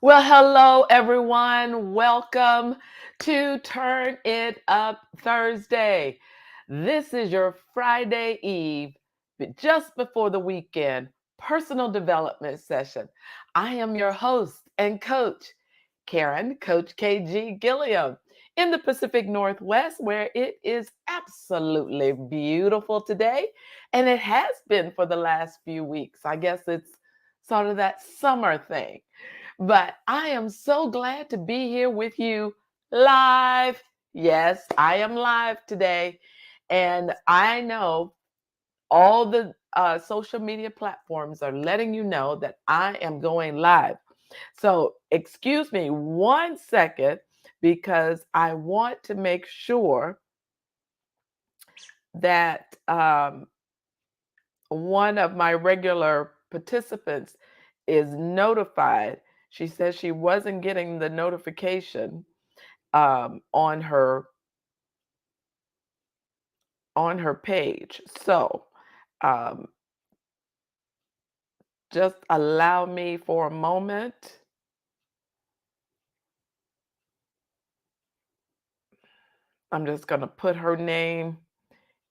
Well, hello, everyone. Welcome to Turn It Up Thursday. This is your Friday Eve, just before the weekend, personal development session. I am your host and coach, Karen, Coach KG Gilliam, in the Pacific Northwest, where it is absolutely beautiful today. And it has been for the last few weeks. I guess it's sort of that summer thing. But I am so glad to be here with you live. Yes, I am live today. And I know all the social media platforms are letting you know that I am going live. So, excuse me 1 second because I want to make sure that one of my regular participants is notified. She says she wasn't getting the notification on her page. So um, just allow me for a moment. I'm just gonna put her name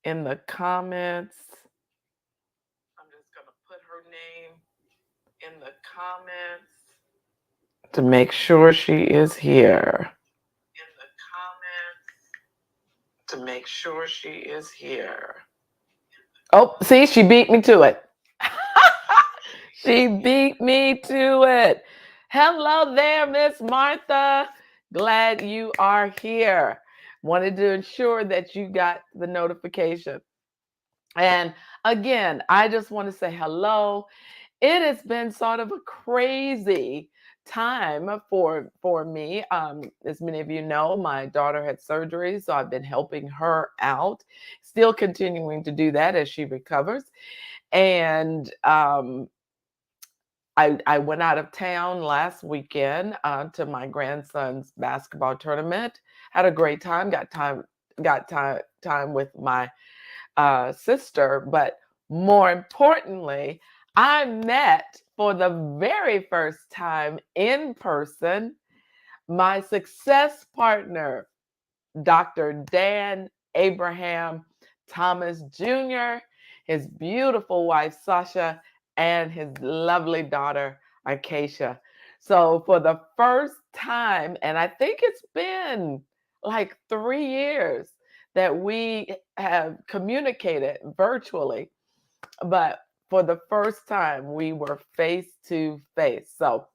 in the comments. I'm just gonna put her name in the comments to make sure she is here. In the comments to make sure she is here. Oh, see, she beat me to it. She beat me to it. Hello there, Miss Martha. Glad you are here. Wanted to ensure that you got the notification. And again, I just want to say hello. It has been sort of a crazy time for me. As many of you know, my daughter had surgery, so I've been helping her out, still continuing to do that as she recovers. And I went out of town last weekend to my grandson's basketball tournament. Had a great time. Got time with my sister, but more importantly, I met for the very first time in person my success partner, Dr. Dan Abraham Thomas Jr., his beautiful wife, Sasha, and his lovely daughter, Acacia. So, for the first time, and I think it's been like 3 years that we have communicated virtually, but for the first time, we were face to face. So,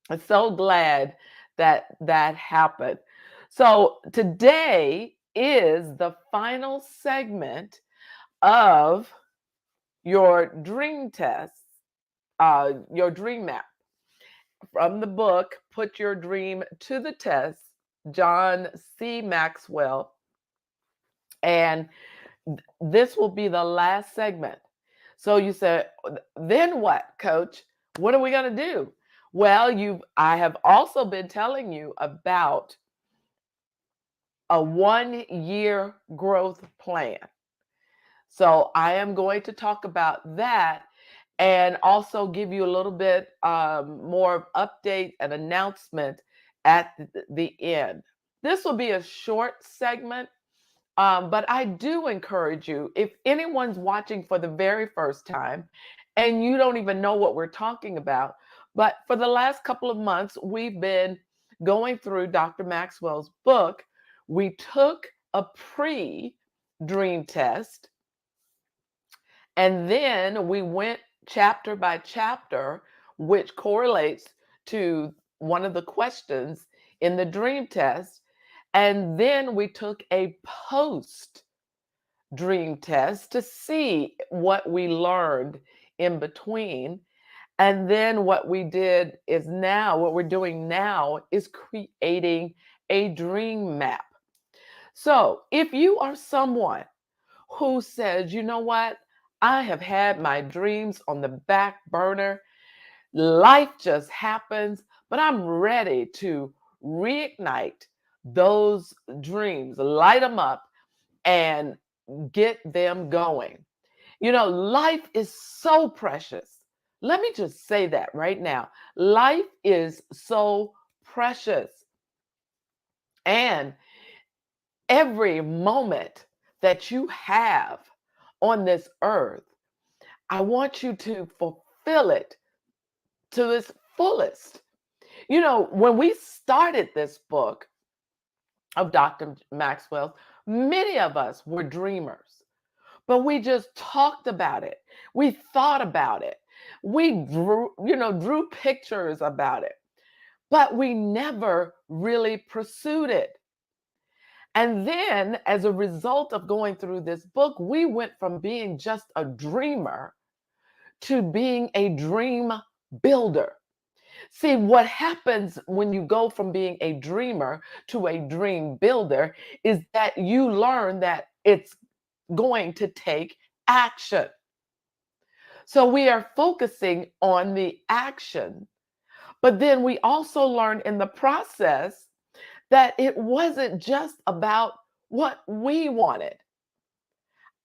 I'm so glad that that happened. So today is the final segment of your dream test, your dream map from the book Put Your Dream to the Test, John C. Maxwell. And this will be the last segment. So you said, then what, coach? What are we going to do? Well, I have also been telling you about a 1 year growth plan. So I am going to talk about that and also give you a little bit more update and announcement at the end. This will be a short segment, but I do encourage you, if anyone's watching for the very first time and you don't even know what we're talking about, but for the last couple of months, we've been going through Dr. Maxwell's book. We took a pre dream test and then we went chapter by chapter, which correlates to one of the questions in the dream test. And then we took a post dream test to see what we learned in between. And then what we're doing now is creating a dream map. So if you are someone who says, you know what, I have had my dreams on the back burner, life just happens, but I'm ready to reignite those dreams, light them up, and get them going. You know, life is so precious. Let me just say that right now. Life is so precious. And every moment that you have on this earth, I want you to fulfill it to its fullest. You know, when we started this book of Dr. Maxwell, many of us were dreamers, but we just talked about it. We thought about it. We drew pictures about it, but we never really pursued it. And then, as a result of going through this book, we went from being just a dreamer to being a dream builder. See, what happens when you go from being a dreamer to a dream builder is that you learn that it's going to take action. So we are focusing on the action, but then we also learn in the process that it wasn't just about what we wanted.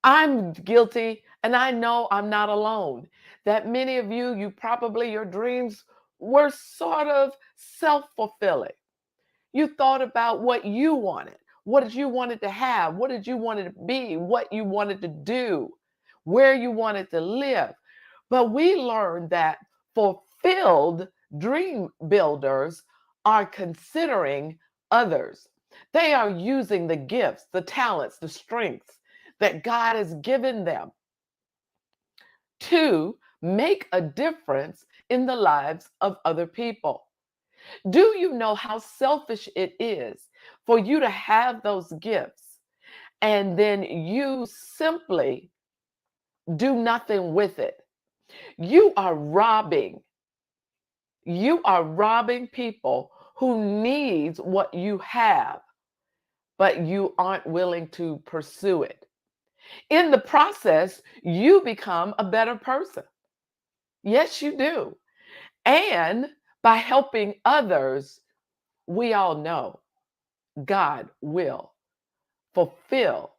I'm guilty, and I know I'm not alone. That many of you, your dreams were sort of self fulfilling. You thought about what you wanted, what did you wanted to have, what did you wanted to be, what you wanted to do, where you wanted to live. But we learned that fulfilled dream builders are considering others. They are using the gifts, the talents, the strengths that God has given them to make a difference in the lives of other people. Do you know how selfish it is for you to have those gifts and then you simply do nothing with it? You are robbing. You are robbing people who needs what you have, but you aren't willing to pursue it. In the process, you become a better person. Yes, you do. And by helping others, we all know God will fulfill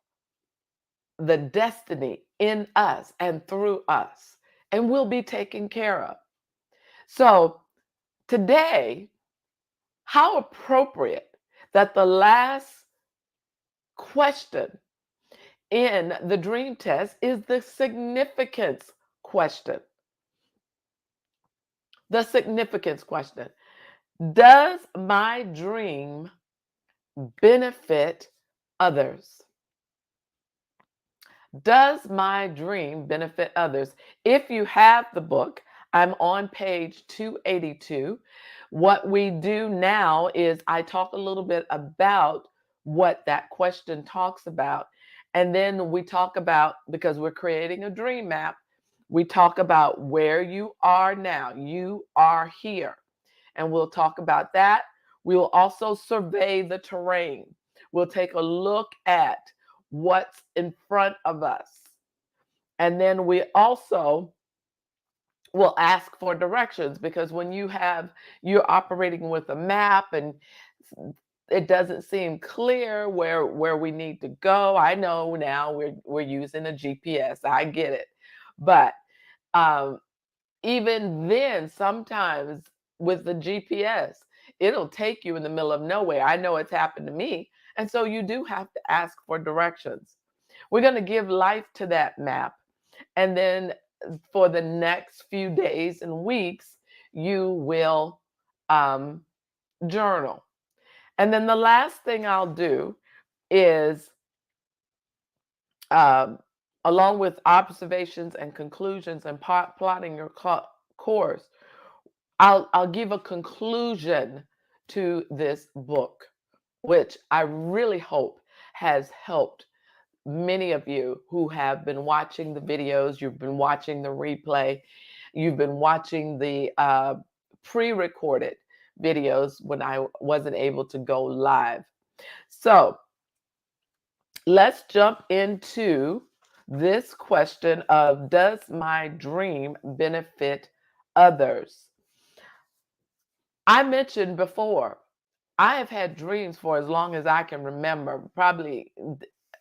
the destiny in us and through us, and we'll be taken care of. So, today, how appropriate that the last question in the dream test is the significance question. The significance question. Does my dream benefit others? Does my dream benefit others? If you have the book, I'm on page 282. What we do now is I talk a little bit about what that question talks about. And then we talk about, because we're creating a dream map, we talk about where you are now. You are here. And we'll talk about that. We will also survey the terrain. We'll take a look at what's in front of us. And then we also will ask for directions, because when you're operating with a map and it doesn't seem clear where we need to go. I know now we're using a GPS. I get it. But um, even then, sometimes with the GPS, it'll take you in the middle of nowhere. I know it's happened to me. And so you do have to ask for directions. We're going to give life to that map. And then for the next few days and weeks, you will um, journal. And then the last thing I'll do is, um, along with observations and conclusions and plotting your course, I'll give a conclusion to this book, which I really hope has helped many of you who have been watching the videos. You've been watching the replay. You've been watching the pre-recorded videos when I wasn't able to go live. So let's jump into this question of, does my dream benefit others? I mentioned before, I have had dreams for as long as I can remember, probably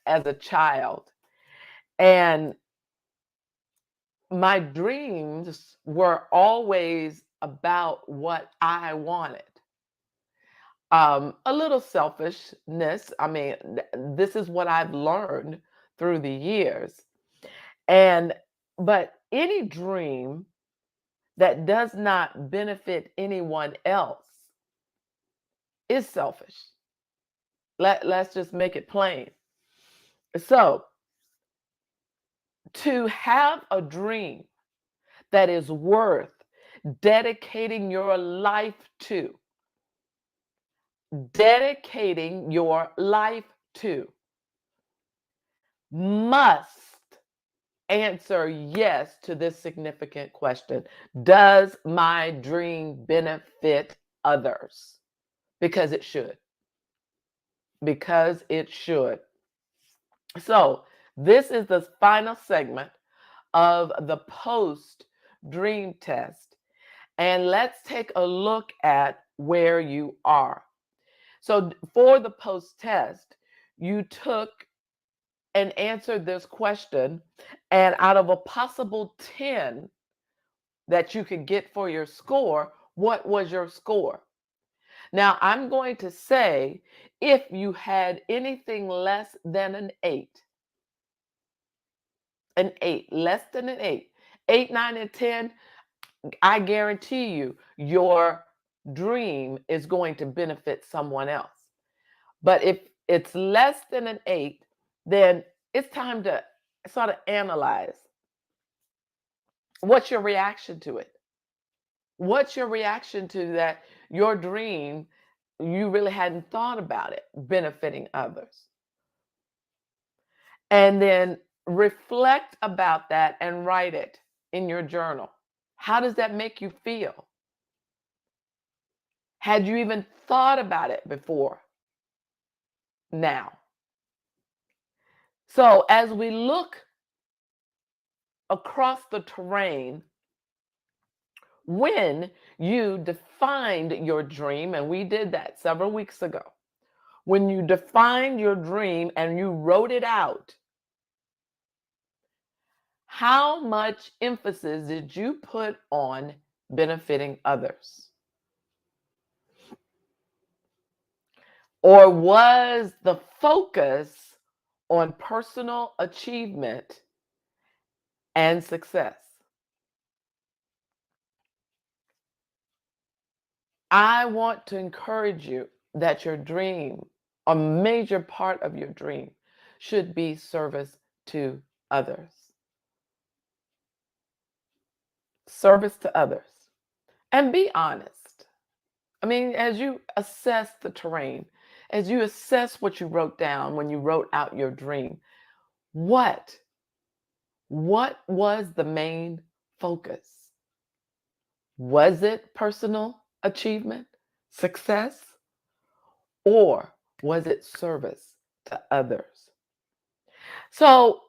as a child. And my dreams were always about what I wanted. A little selfishness. I mean, this is what I've learned through the years. And, but any dream that does not benefit anyone else is selfish. Let's just make it plain. So, to have a dream that is worth dedicating your life to, dedicating your life to, must answer yes to this significant question. Does my dream benefit others? Because it should. Because it should. So, this is the final segment of the post dream test. And let's take a look at where you are. So, for the post test, you took and answered this question, and out of a possible 10 that you could get for your score, what was your score? Now, I'm going to say if you had anything less than an 8, less than an 8, 9, and 10, I guarantee you your dream is going to benefit someone else. But if it's less than an 8, then it's time to sort of analyze. What's your reaction to it? What's your reaction to that? Your dream, you really hadn't thought about it benefiting others. And then reflect about that and write it in your journal. How does that make you feel? Had you even thought about it before now? So as we look across the terrain, when you defined your dream, and we did that several weeks ago, when you defined your dream and you wrote it out, how much emphasis did you put on benefiting others? Or was the focus on personal achievement and success? I want to encourage you that your dream, a major part of your dream, should be service to others. Service to others. And be honest. I mean, as you assess the terrain, as you assess what you wrote down when you wrote out your dream, what was the main focus? Was it personal achievement, success, or was it service to others? So,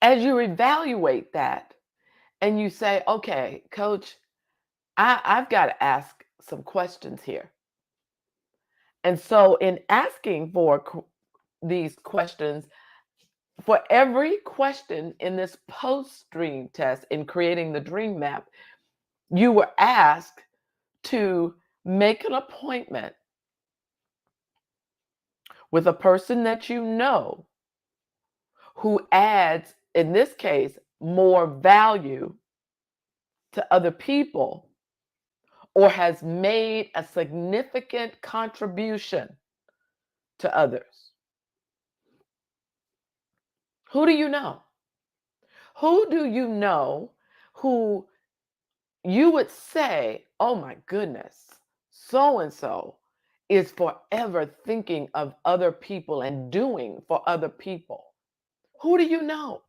as you evaluate that and you say, okay, coach, I've got to ask some questions here. And so, in asking for these questions, for every question in this post dream test in creating the dream map, you were asked to make an appointment with a person that you know who adds, in this case, more value to other people or has made a significant contribution to others. Who do you know? Who do you know who you would say, oh my goodness, so and so is forever thinking of other people and doing for other people? Who do you know?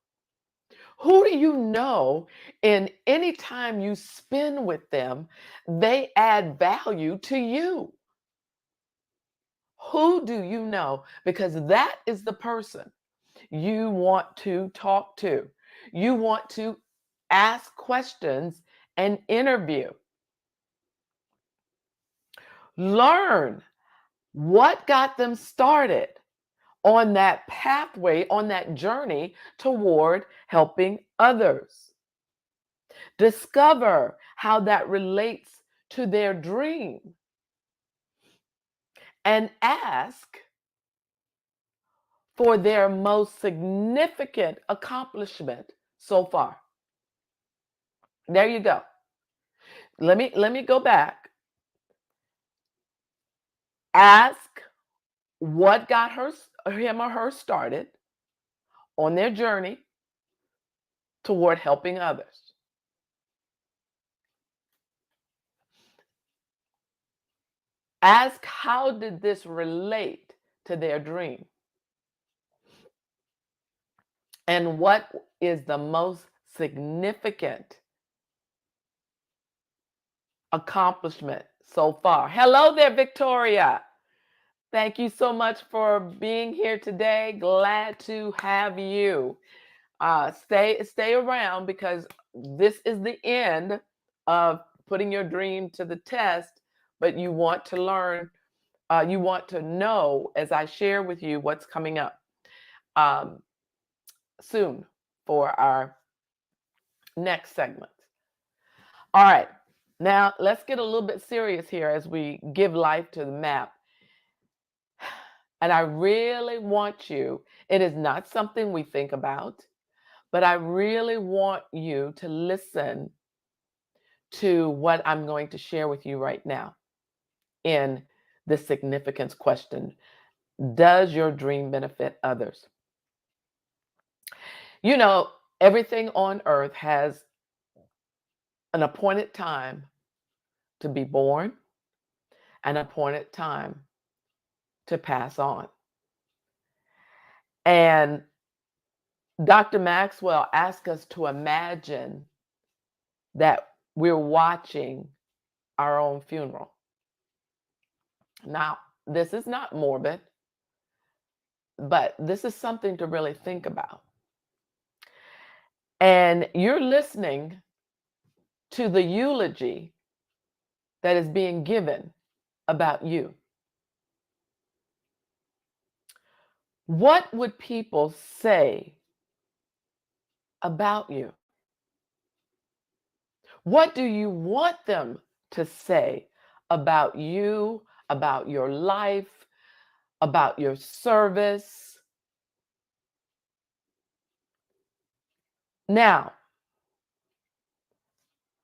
Who do you know in any time you spend with them, they add value to you? Who do you know? Because that is the person you want to talk to. You want to ask questions and interview. Learn what got them started. on that pathway, on that journey toward helping others. Discover how that relates to their dream and ask for their most significant accomplishment so far. There you go. Let me go back. Ask what got him or her started on their journey toward helping others. Ask how did this relate to their dream? And what is the most significant accomplishment so far? Hello there, Victoria. Thank you so much for being here today. Glad to have you. Stay around because this is the end of putting your dream to the test, but you want to learn, you want to know as I share with you what's coming up um, soon for our next segment. All right, now let's get a little bit serious here as we give life to the map. And I really want you, it is not something we think about, but I really want you to listen to what I'm going to share with you right now in the significance question. Does your dream benefit others? You know, everything on earth has an appointed time to be born, an appointed time to pass on. And Dr. Maxwell asked us to imagine that we're watching our own funeral. Now, this is not morbid, but this is something to really think about. And you're listening to the eulogy that is being given about you. What would people say about you? What do you want them to say about you, about your life, about your service? Now,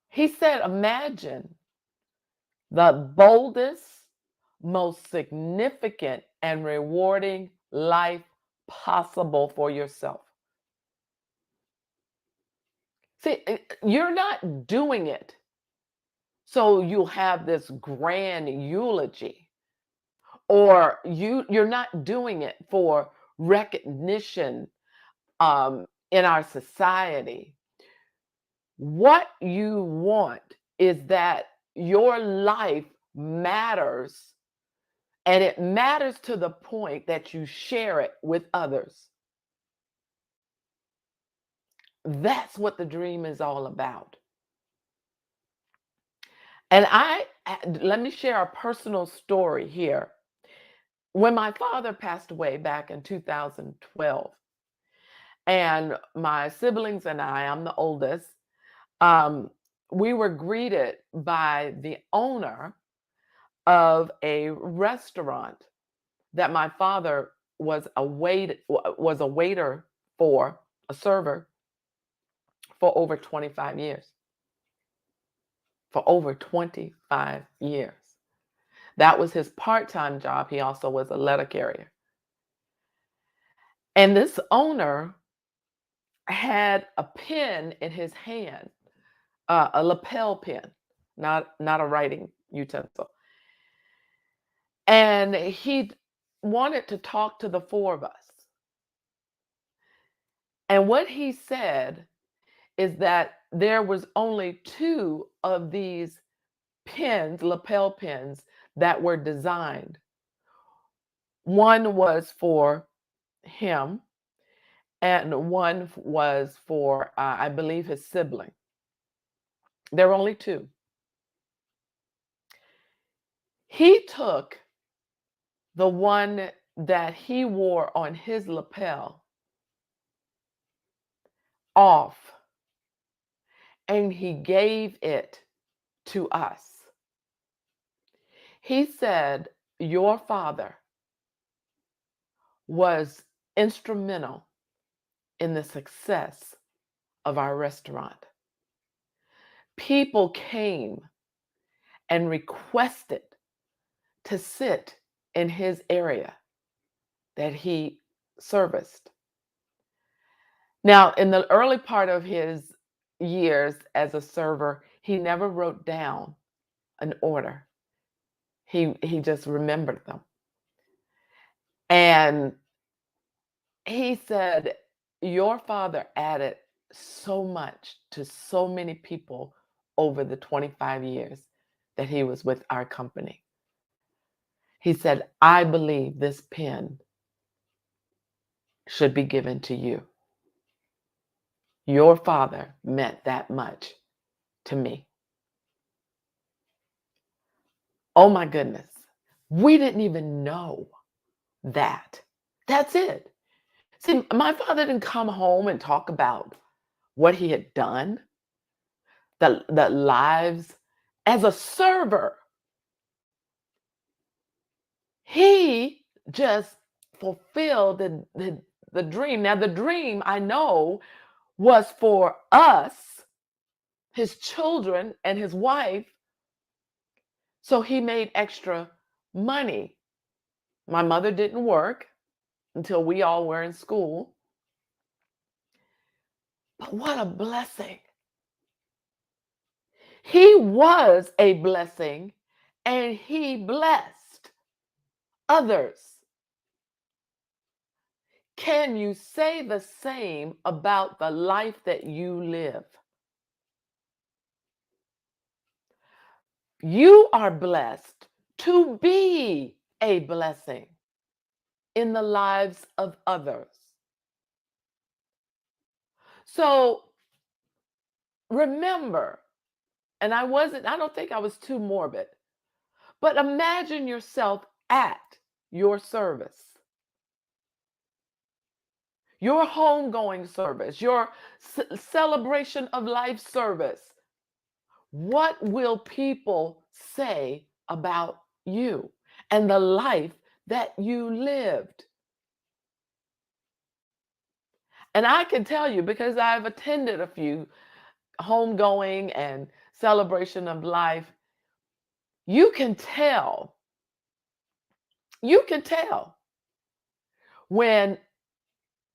he said, imagine the boldest, most significant, and rewarding life possible for yourself. See, you're not doing it so you'll have this grand eulogy, or you're not doing it for recognition in our society. What you want is that your life matters, and it matters to the point that you share it with others. That's what the dream is all about. And let me share a personal story here. When my father passed away back in 2012, and my siblings and I'm the oldest, um, we were greeted by the owner of a restaurant that my father was a waiter for, a server for over 25 years. For over 25 years. That was his part-time job. He also was a letter carrier. And this owner had a pen in his hand, a lapel pen, not a writing utensil. And he wanted to talk to the four of us. And what he said is that there was only two of these pens, lapel pens, that were designed. One was for him, and one was for, I believe, his sibling. There were only two. He took the one that he wore on his lapel off and he gave it to us. He said, "Your father was instrumental in the success of our restaurant. People came and requested to sit in his area that he serviced." Now, in the early part of his years as a server, he never wrote down an order. He just remembered them. And he said, "Your father added so much to so many people over the 25 years that he was with our company." He said, "I believe this pen should be given to you. Your father meant that much to me." Oh my goodness. We didn't even know that. That's it. See, my father didn't come home and talk about what he had done, the lives as a server. He just fulfilled the dream. Now, the dream I know was for us, his children, and his wife. So he made extra money. My mother didn't work until we all were in school. But what a blessing. He was a blessing and he blessed others. Can you say the same about the life that you live? You are blessed to be a blessing in the lives of others. So remember, and I don't think I was too morbid, but imagine yourself at your service, your homegoing service, your celebration of life service. What will people say about you and the life that you lived? And I can tell you because I've attended a few homegoing and celebration of life, you can tell, you can tell when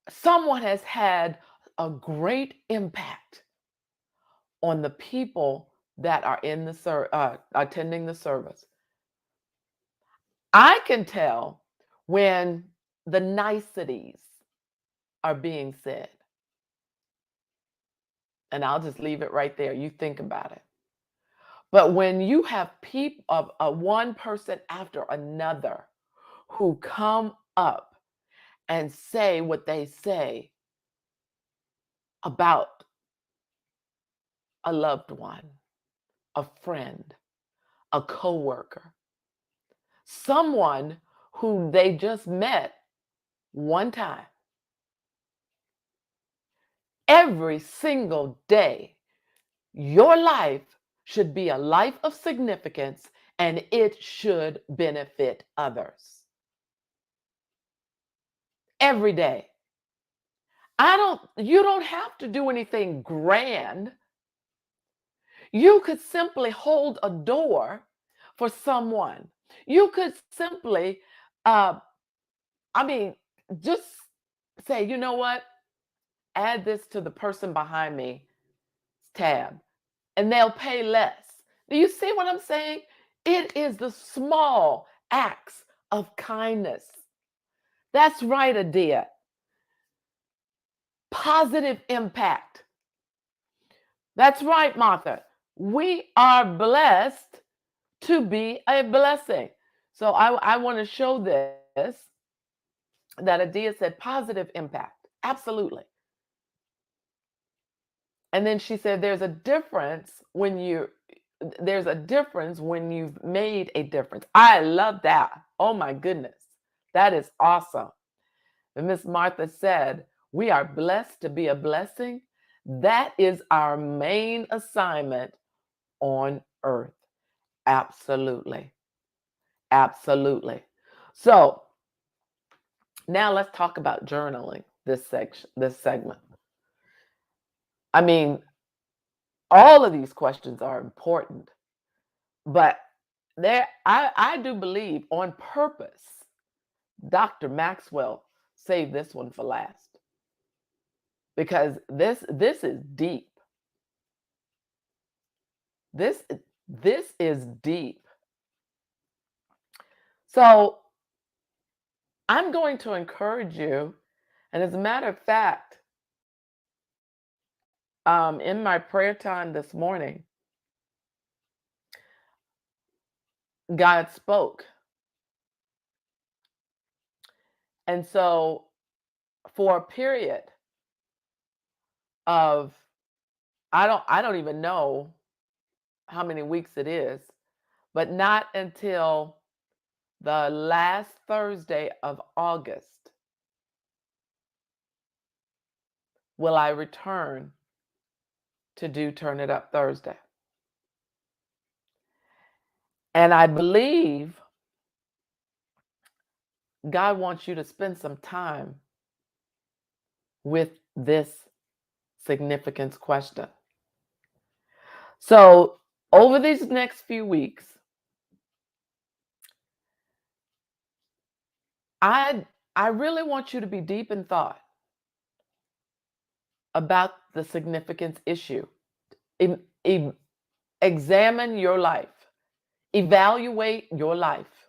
someone has had a great impact on the people that are in the attending the service. I can tell when the niceties are being said. And I'll just leave it right there. You think about it. But when you have people of one person after another who come up and say what they say about a loved one, a friend, a coworker, someone who they just met one time, every single day, your life should be a life of significance and it should benefit others. Every day. You don't have to do anything grand. You could simply hold a door for someone. You could simply, uh, I mean, just say, you know what? Add this to the person behind me tab, and they'll pay less. Do you see what I'm saying? It is the small acts of kindness. That's right, Adia. Positive impact. That's right, Martha. We are blessed to be a blessing. So I want to show this that Adia said positive impact. Absolutely. And then she said there's a difference when you've made a difference. I love that. Oh my goodness. That is awesome. And Miss Martha said, we are blessed to be a blessing. That is our main assignment on earth. Absolutely. Absolutely. So now let's talk about journaling this section, this segment. I mean, all of these questions are important, but I do believe on purpose, Dr. Maxwell saved this one for last because this is deep. This this is deep. So I'm going to encourage you, and as a matter of fact, in my prayer time this morning, God spoke. And so for a period of I don't even know how many weeks it is, but not until the last Thursday of August will I return to do Turn It Up Thursday. And I believe God wants you to spend some time with this significance question. So, over these next few weeks, I I really want you to be deep in thought about the significance issue. Em- em- Examine your life, evaluate your life.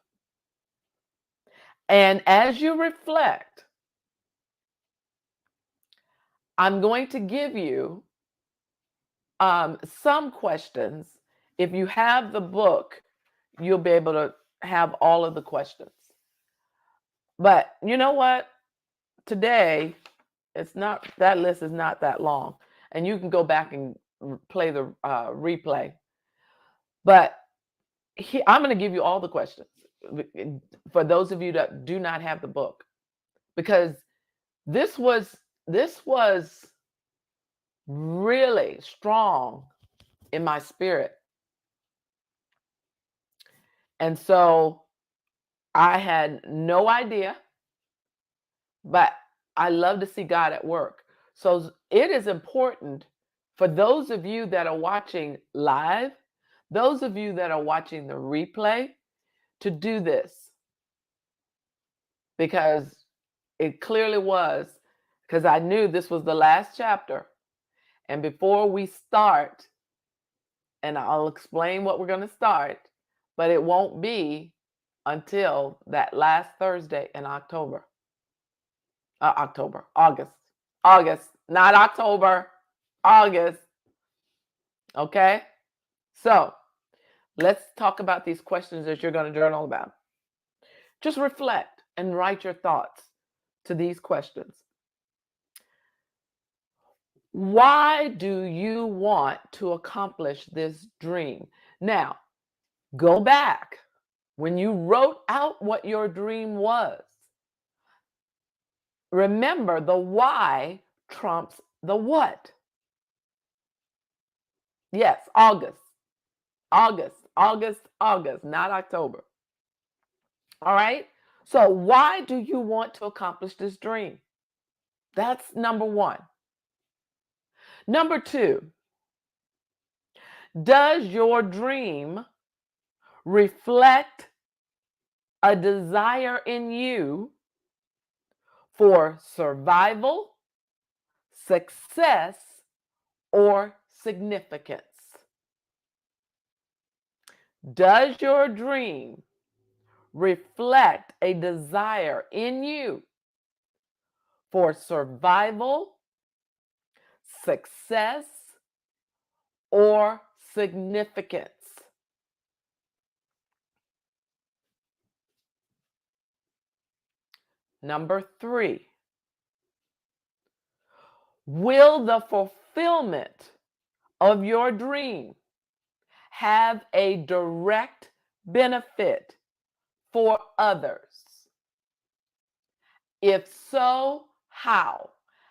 And as you reflect, I'm going to give you some questions. If you have the book, you'll be able to have all of the questions. But you know what? Today, it's not that list is not that long, and you can go back and play the replay. But I'm going to give you all the questions for those of you that do not have the book, because this was this was really strong in my spirit. And so I had no idea, but I love to see God at work. So it is important for those of you that are watching live, those of you that are watching the replay, to do this, because it clearly was, because I knew this was the last chapter. And before we start, and I'll explain what we're going to start, but it won't be until that last Thursday in October. August, not October, August. Okay? So let's talk about these questions that you're going to journal about. Just reflect and write your thoughts to these questions. Why do you want to accomplish this dream? Now, go back when you wrote out what your dream was. Remember, the why trumps the what. Yes, August, not October. All right? So, why do you want to accomplish this dream? That's number one. Number two, does your dream reflect a desire in you for survival, success, or significance? Does your dream reflect a desire in you for survival, success, or significance? Number three, will the fulfillment of your dream have a direct benefit for others? If so, how?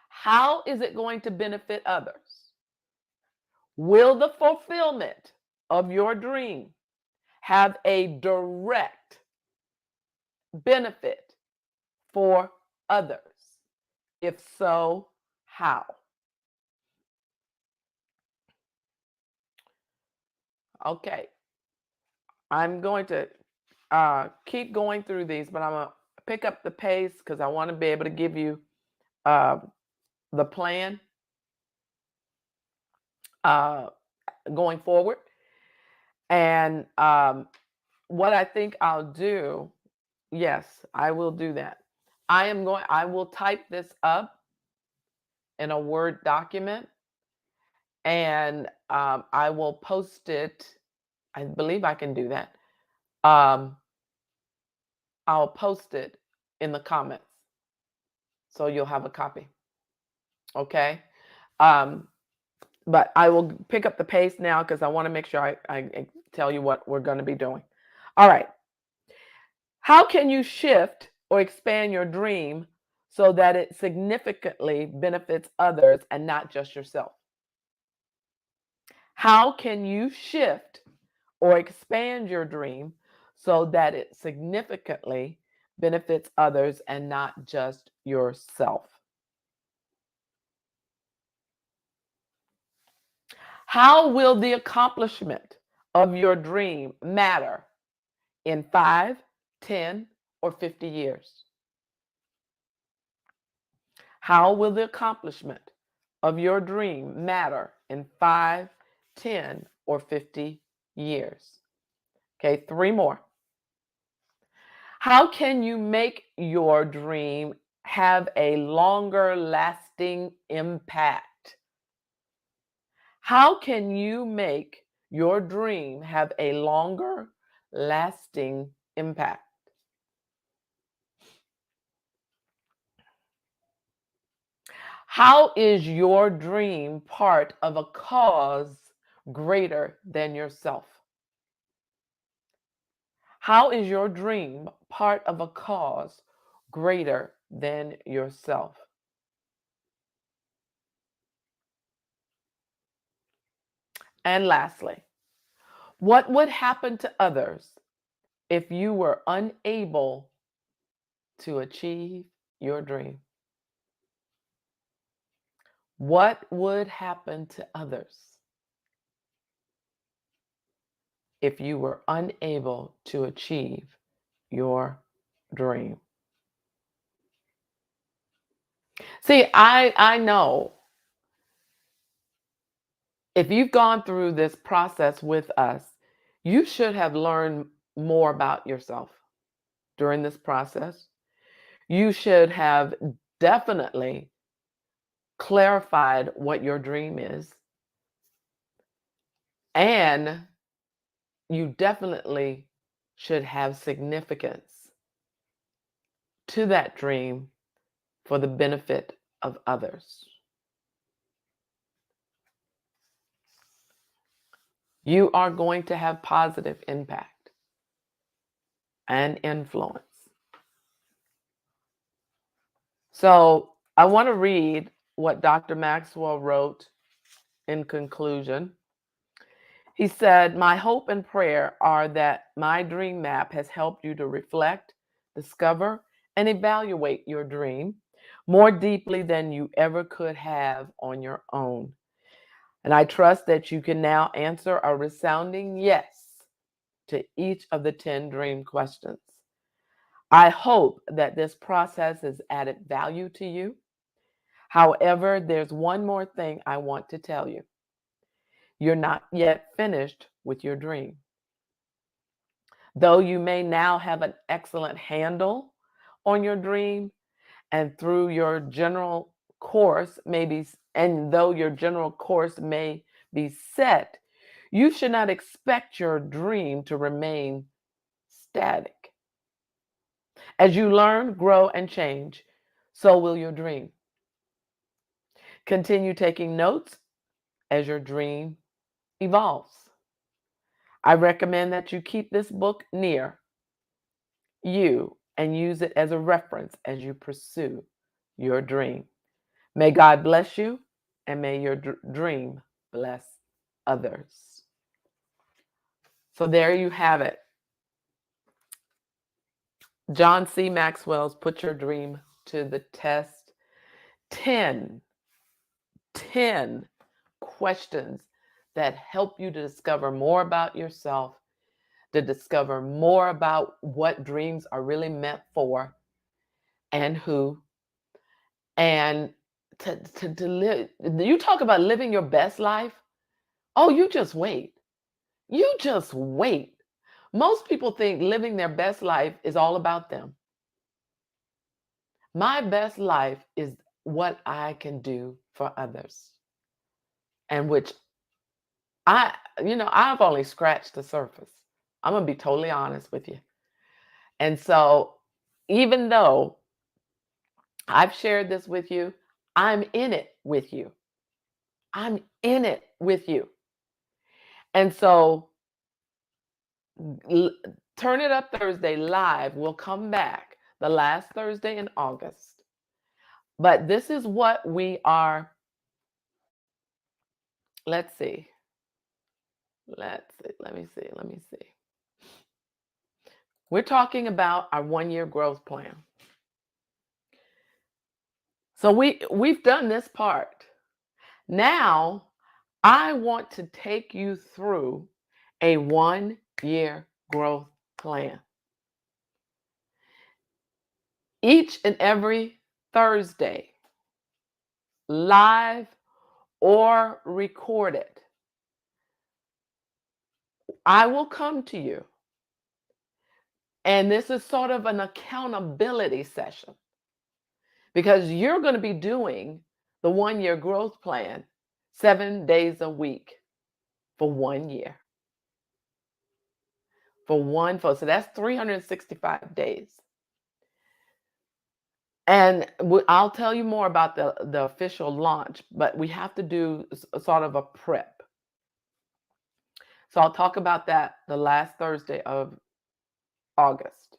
How is it going to benefit others? Will the fulfillment of your dream have a direct benefit for others? If so, how? Okay, I'm going to keep going through these, but I'm going to pick up the pace because I want to be able to give you uh, the plan uh, going forward. And what I think I'll do, yes, I will do that. I will type this up in a Word document and I will post it. I believe I can do that. Um, I'll post it in the comments so you'll have a copy. Okay. Um, but I will pick up the pace now because I want to make sure I tell you what we're going to be doing. All right. How can you shift or expand your dream so that it significantly benefits others and not just yourself? How can you shift or expand your dream so that it significantly benefits others and not just yourself? How will the accomplishment of your dream matter in 5, 10, or 50 years? How will the accomplishment of your dream matter in 5, 10, or 50 years? Okay, 3 more. How can you make your dream have a longer lasting impact? How can you make your dream have a longer lasting impact? How is your dream part of a cause greater than yourself? How is your dream part of a cause greater than yourself? And lastly, what would happen to others if you were unable to achieve your dream? What would happen to others if you were unable to achieve your dream? See, I know if you've gone through this process with us, you should have learned more about yourself during this process. You should have definitely clarified what your dream is. And you definitely should have significance to that dream for the benefit of others. You are going to have positive impact and influence. So I want to read what Dr. Maxwell wrote in conclusion. He said, "My hope and prayer are that my dream map has helped you to reflect, discover, and evaluate your dream more deeply than you ever could have on your own. And I trust that you can now answer a resounding yes to each of the 10 dream questions. I hope that this process has added value to you. However, there's one more thing I want to tell you. You're not yet finished with your dream. Though you may now have an excellent handle on your dream and through your general course maybe and though your general course may be set, you should not expect your dream to remain static. As you learn, grow, and change, so will your dream. Continue taking notes as your dream evolves. I recommend that you keep this book near you and use it as a reference as you pursue your dream. May God bless you, and may your dream bless others. So there you have it. John C. Maxwell's Put Your Dream to the Test. 10 questions that help you to discover more about yourself, to discover more about what dreams are really meant for and who, and to live. You talk about living your best life. Oh, you just wait. You just wait. Most people think living their best life is all about them. My best life is what I can do for others, and which I've only scratched the surface. I'm going to be totally honest with you. And so, even though I've shared this with you, I'm in it with you. I'm in it with you. And so, Turn It Up Thursday live will come back the last Thursday in August. But this is what we are. Let's see. Let me see. We're talking about our 1-year growth plan. So we've done this part. Now, I want to take you through a 1-year growth plan. Each and every Thursday, live or recorded, I will come to you. And this is sort of an accountability session, because you're going to be doing the 1-year growth plan 7 days a week for 1 year. So that's 365 days. And I'll tell you more about the official launch, but we have to do sort of a prep. So I'll talk about that the last Thursday of August.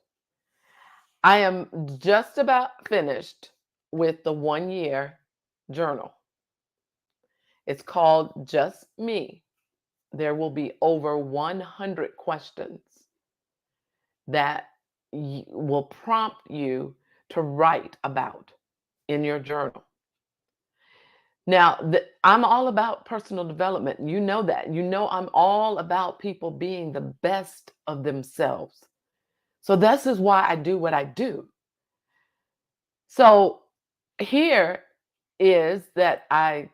I am just about finished with the 1-year journal. It's called Just Me. There will be over 100 questions that will prompt you to write about in your journal. Now, I'm all about personal development. You know that. You know I'm all about people being the best of themselves. So this is why I do what I do. So here is that I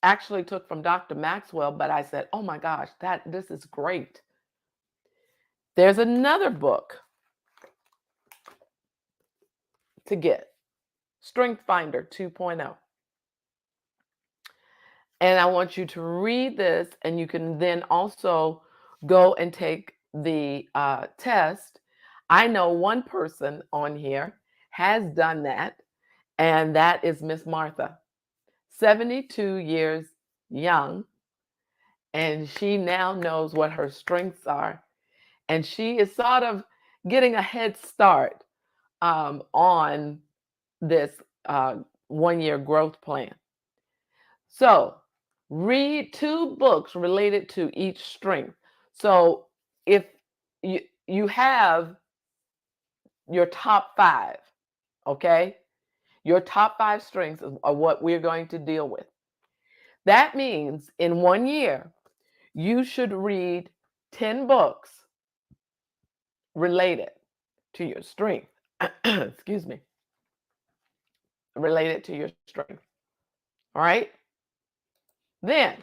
actually took from Dr. Maxwell, but I said, oh my gosh, this is great. There's another book to get, Strength Finder 2.0. And I want you to read this, and you can then also go and take the test. I know one person on here has done that, and that is Miss Martha, 72 years young, and she now knows what her strengths are, and she is sort of getting a head start on this 1-year growth plan. So read 2 books related to each strength. So if you have your top 5, okay? Your top 5 strengths are what we're going to deal with. That means in 1 year, you should read 10 books related to your strength. Excuse me. Related to your strength. All right? Then,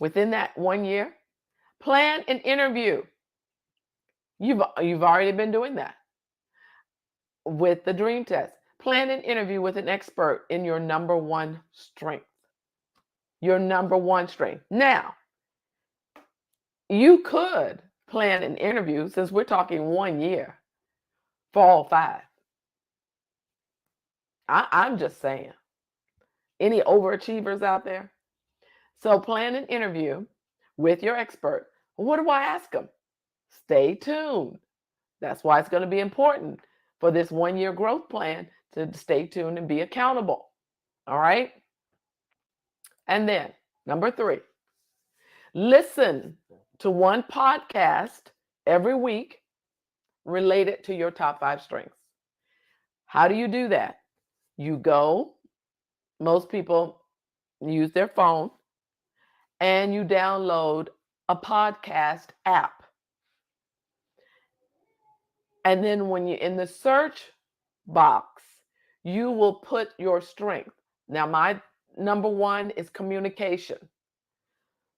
within that 1 year, plan an interview. You've already been doing that with the dream test. Plan an interview with an expert in your number 1 strength. Your number 1 strength. Now, you could plan an interview, since we're talking 1 year, for all 5. I'm just saying. Any overachievers out there? So plan an interview with your expert. What do I ask them? Stay tuned. That's why it's going to be important for this 1 year growth plan to stay tuned and be accountable. All right. And then number 3, listen to one podcast every week related to your top 5 strengths. How do you do that? You go, most people use their phone, and you download a podcast app. And then when you're in the search box, you will put your strength. Now, my number 1 is communication.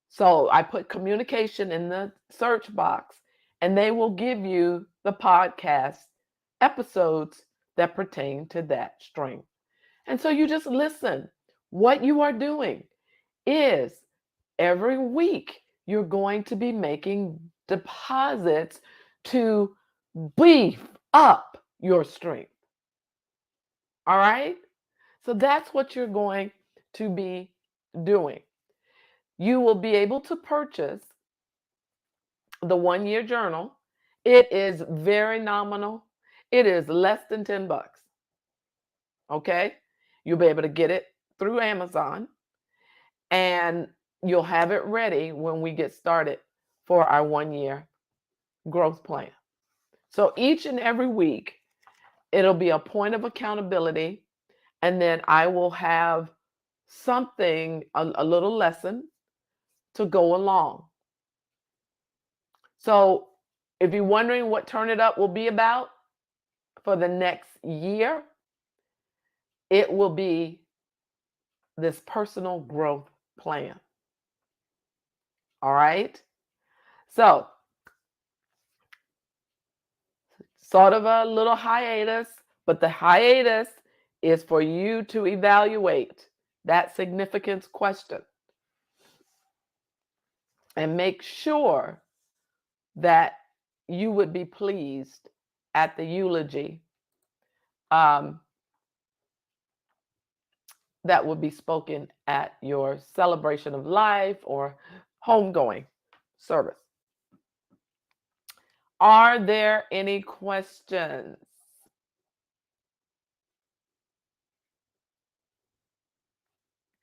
So I put communication in the search box, and they will give you the podcast episodes that pertain to that strength. And so you just listen. What you are doing is every week you're going to be making deposits to beef up your strength. All right? So that's what you're going to be doing. You will be able to purchase the 1 year journal. It is very nominal. It is less than $10. Okay? You'll be able to get it through Amazon, and you'll have it ready when we get started for our 1 year growth plan. So each and every week, it'll be a point of accountability, and then I will have something, a little lesson to go along. So if you're wondering what Turn It Up will be about for the next year, it will be this personal growth plan. All right? So, sort of a little hiatus, but the hiatus is for you to evaluate that significance question and make sure that you would be pleased at the eulogy that would be spoken at your celebration of life or homegoing service. Are there any questions?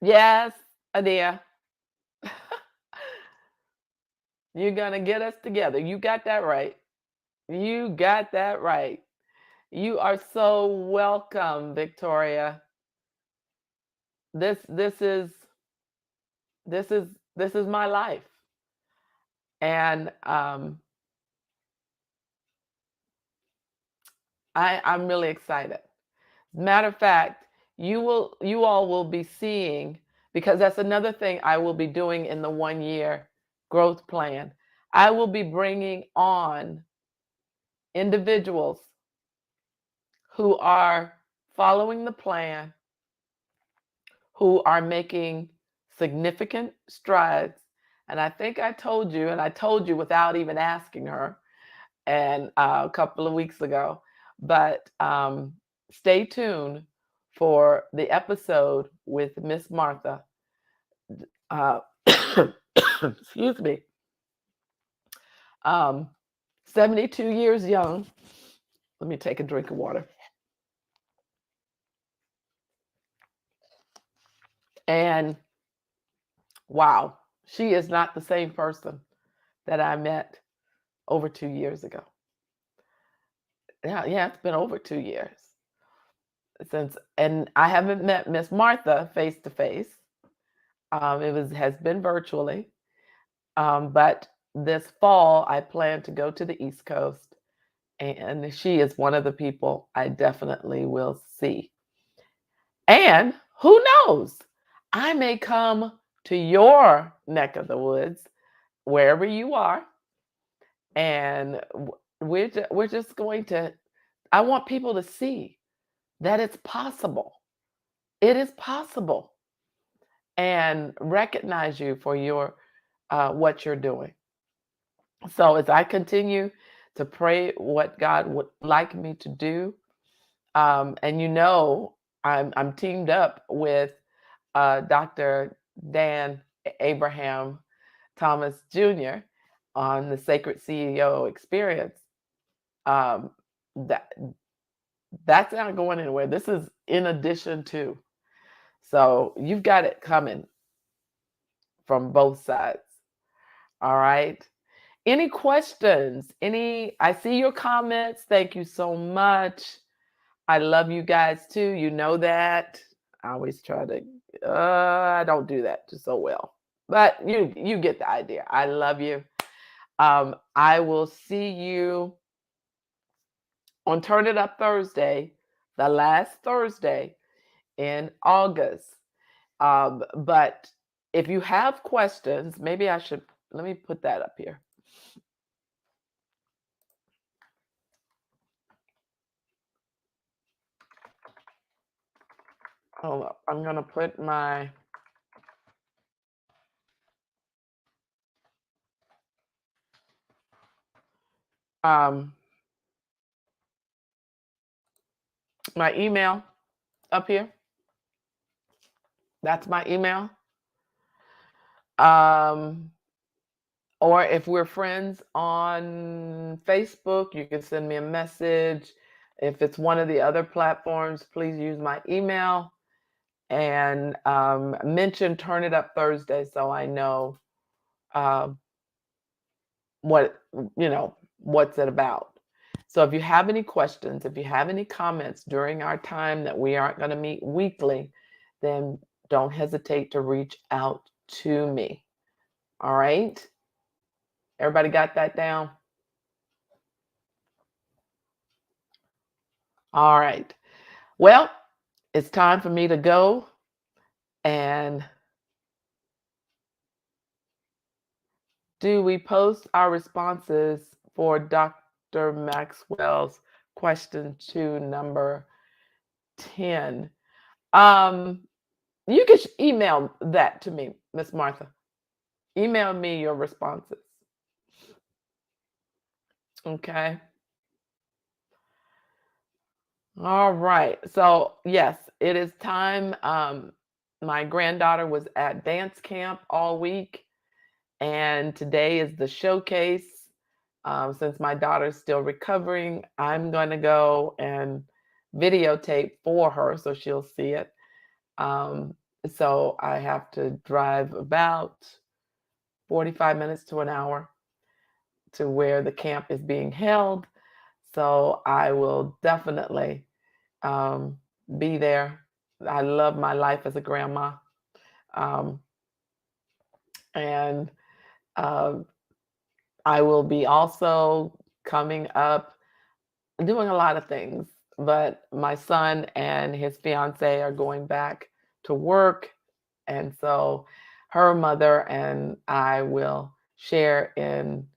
Yes, Adia. You're going to get us together. You got that right. You got that right. You are so welcome, Victoria. This is this is this is my life. And I'm really excited. Matter of fact, you all will be seeing, because that's another thing I will be doing in the 1 year growth plan. I will be bringing on individuals who are following the plan, who are making significant strides. And I think I told you, and I told you without even asking her, and a couple of weeks ago, but stay tuned for the episode with Miss Martha. Excuse me. 72 years young. Let me take a drink of water. And wow, she is not the same person that I met over 2 years ago. Yeah, it's been over 2 years since, and I haven't met Miss Martha face to face. Has been virtually, but this fall I plan to go to the East Coast, and she is one of the people I definitely will see. And who knows, I may come to your neck of the woods, wherever you are, and we're just going to. I want people to see that it's possible. It is possible, and recognize you for your what you're doing. So as I continue to pray what God would like me to do, and I'm teamed up with Dr. Dan Abraham Thomas Jr. on the Sacred CEO Experience. Um, that that's not going anywhere. This is in addition to. So you've got it coming from both sides. All right. Any questions? I see your comments. Thank you so much. I love you guys too. You know that. I always try to, I don't do that so well, but you get the idea. I love you. I will see you on Turn It Up Thursday, the last Thursday in August. But if you have questions, maybe I should, let me put that up here. Hold up. I'm going to put my my email up here. That's my email. Or if we're friends on Facebook, you can send me a message. If it's one of the other platforms, please use my email and mention Turn It Up Thursday so I know what, what's it about. So if you have any questions, if you have any comments during our time that we aren't going to meet weekly, then don't hesitate to reach out to me. All right? Everybody got that down? All right. Well, it's time for me to go. And do we post our responses for Dr. Maxwell's question to number 10? You can email that to me, Miss Martha. Email me your responses. Okay. All right. So, yes, it is time. My granddaughter was at dance camp all week, and today is the showcase. Since my daughter's still recovering, I'm going to go and videotape for her so she'll see it. So I have to drive about 45 minutes to an hour to where the camp is being held. So I will definitely be there. I love my life as a grandma. Um, and I will be also coming up doing a lot of things, but my son and his fiance are going back to work. And so her mother and I will share in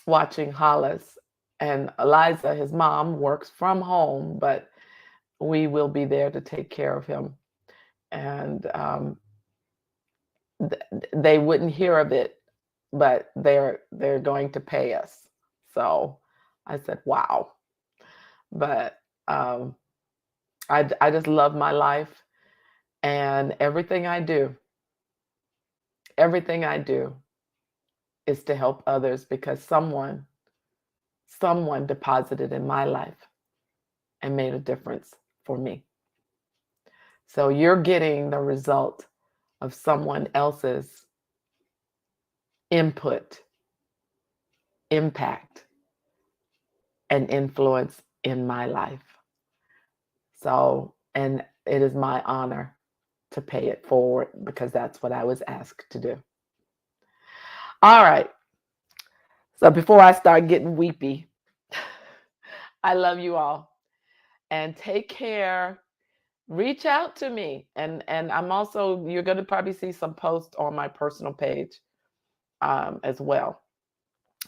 watching Hollis. And Eliza, his mom, works from home, but we will be there to take care of him. And they wouldn't hear of it, but they're going to pay us. So I said, wow. But I just love my life, and everything I do is to help others because someone deposited in my life and made a difference for me. So you're getting the result of someone else's input, impact, and influence in my life. So, and it is my honor to pay it forward because that's what I was asked to do. All right. So before I start getting weepy, I love you all and take care. Reach out to me. And I'm also, you're going to probably see some posts on my personal page as well.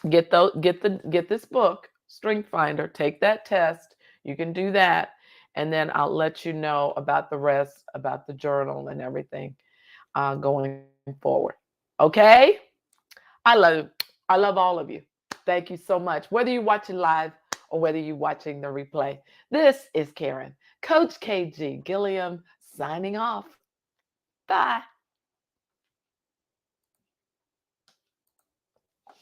Get this book, Strength Finder, take that test. You can do that. And then I'll let you know about the rest, about the journal and everything going forward. Okay? I love all of you. Thank you so much. Whether you're watching live or whether you're watching the replay, this is Karen, Coach KG Gilliam, signing off. Bye.